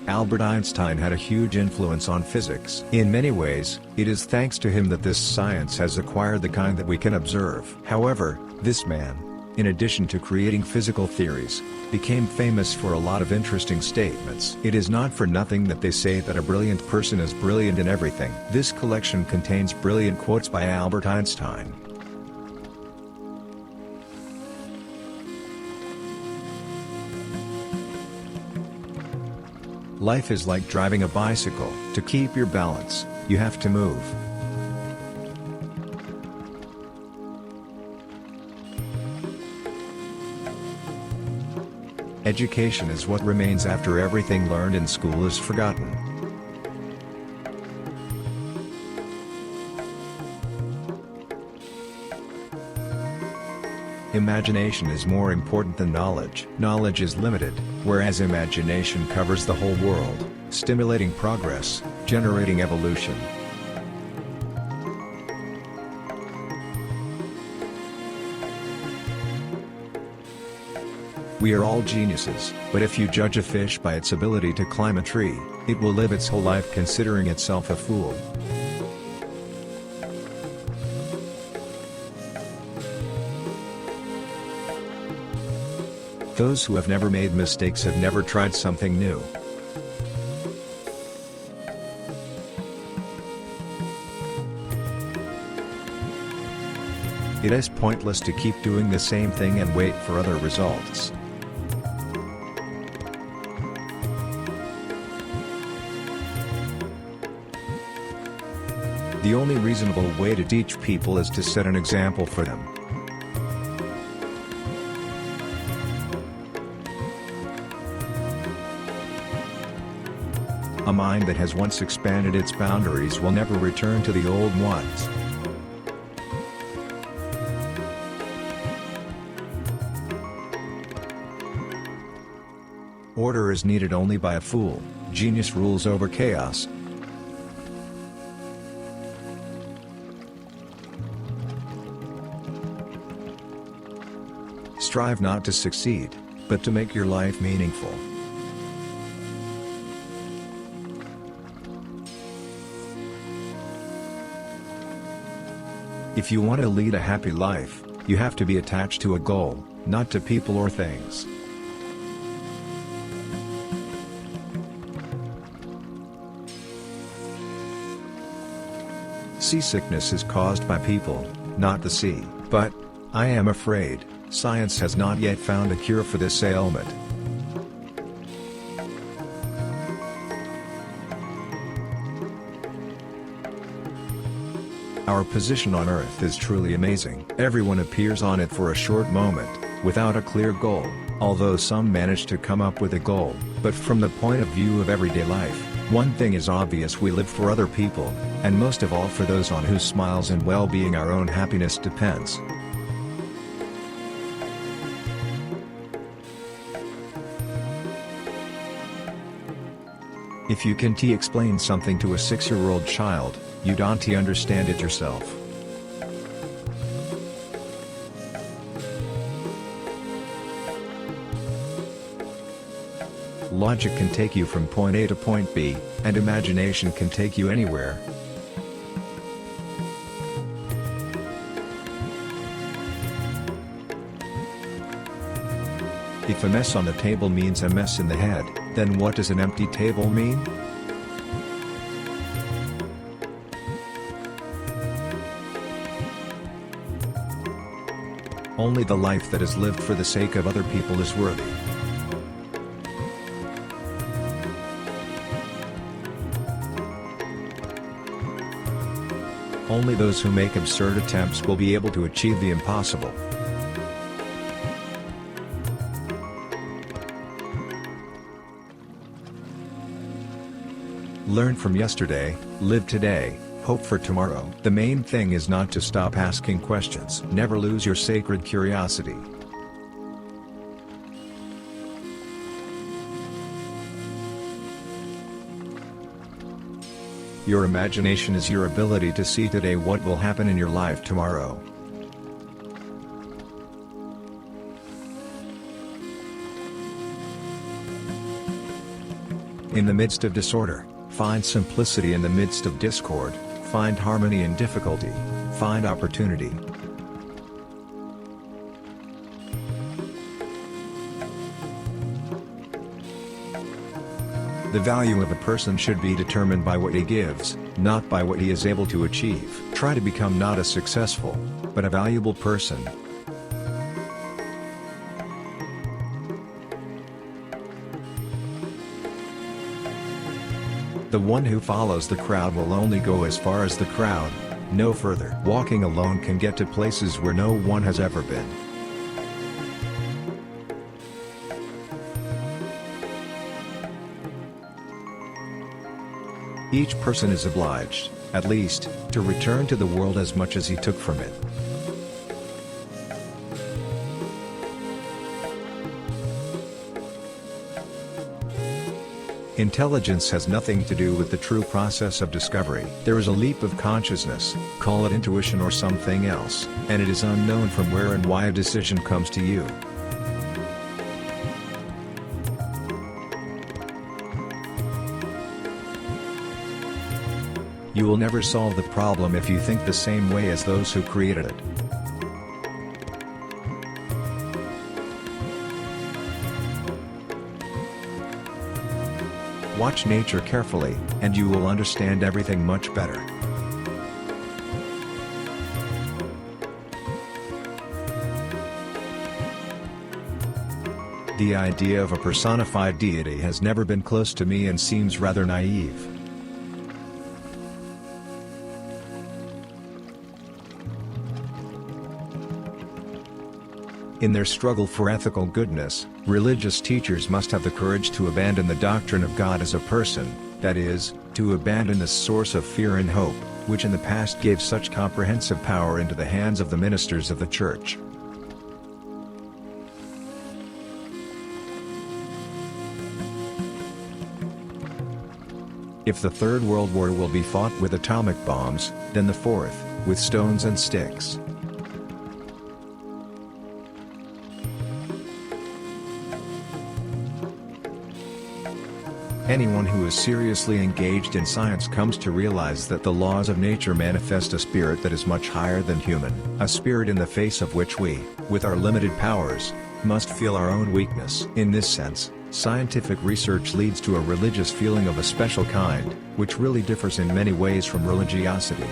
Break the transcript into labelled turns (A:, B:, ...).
A: Albert Einstein had a huge influence on physics. In many ways, it is thanks to him that this science has acquired the kind that we can observe. However, this man, in addition to creating physical theories, became famous for a lot of interesting statements. It is not for nothing that they say that a brilliant person is brilliant in everything. This collection contains brilliant quotes by Albert Einstein. Life is like driving a bicycle. To keep your balance, you have to move. Education is what remains after everything learned in school is forgotten. Imagination is more important than knowledge. Knowledge is limited, whereas imagination covers the whole world, stimulating progress, generating evolution. We are all geniuses, but if you judge a fish by its ability to climb a tree, it will live its whole life considering itself a fool. Those who have never made mistakes have never tried something new. It is pointless to keep doing the same thing and wait for other results. The only reasonable way to teach people is to set an example for them. A mind that has once expanded its boundaries will never return to the old ones. Order is needed only by a fool. Genius rules over chaos. Strive not to succeed, but to make your life meaningful. If you want to lead a happy life, you have to be attached to a goal, not to people or things. Seasickness is caused by people, not the sea. But, I am afraid, science has not yet found a cure for this ailment. Our position on Earth is truly amazing. Everyone appears on it for a short moment, without a clear goal, although some manage to come up with a goal. But from the point of view of everyday life, one thing is obvious: we live for other people, and most of all for those on whose smiles and well-being our own happiness depends. If you can't explain something to a 6-year-old child, you don't understand it yourself. Logic can take you from point A to point B, and imagination can take you anywhere. If a mess on the table means a mess in the head, then what does an empty table mean? Only the life that is lived for the sake of other people is worthy. Only those who make absurd attempts will be able to achieve the impossible. Learn from yesterday, live today, hope for tomorrow. The main thing is not to stop asking questions. Never lose your sacred curiosity. Your imagination is your ability to see today what will happen in your life tomorrow. in the midst of disorder, find simplicity in the midst of discord, find harmony in difficulty, find opportunity. The value of a person should be determined by what he gives, not by what he is able to achieve. Try to become not a successful, but a valuable person. The one who follows the crowd will only go as far as the crowd, no further. Walking alone can get to places where no one has ever been. Each person is obliged, at least, to return to the world as much as he took from it. Intelligence has nothing to do with the true process of discovery. There is a leap of consciousness, call it intuition or something else, and it is unknown from where and why a decision comes to you. You will never solve the problem if you think the same way as those who created it. Watch nature carefully, and you will understand everything much better. The idea of a personified deity has never been close to me and seems rather naive. In their struggle for ethical goodness, religious teachers must have the courage to abandon the doctrine of God as a person, that is, to abandon this source of fear and hope, which in the past gave such comprehensive power into the hands of the ministers of the Church. If the Third World War will be fought with atomic bombs, then the Fourth, with stones and sticks. Anyone who is seriously engaged in science comes to realize that the laws of nature manifest a spirit that is much higher than human, a spirit in the face of which we, with our limited powers, must feel our own weakness. In this sense, scientific research leads to a religious feeling of a special kind, which really differs in many ways from religiosity.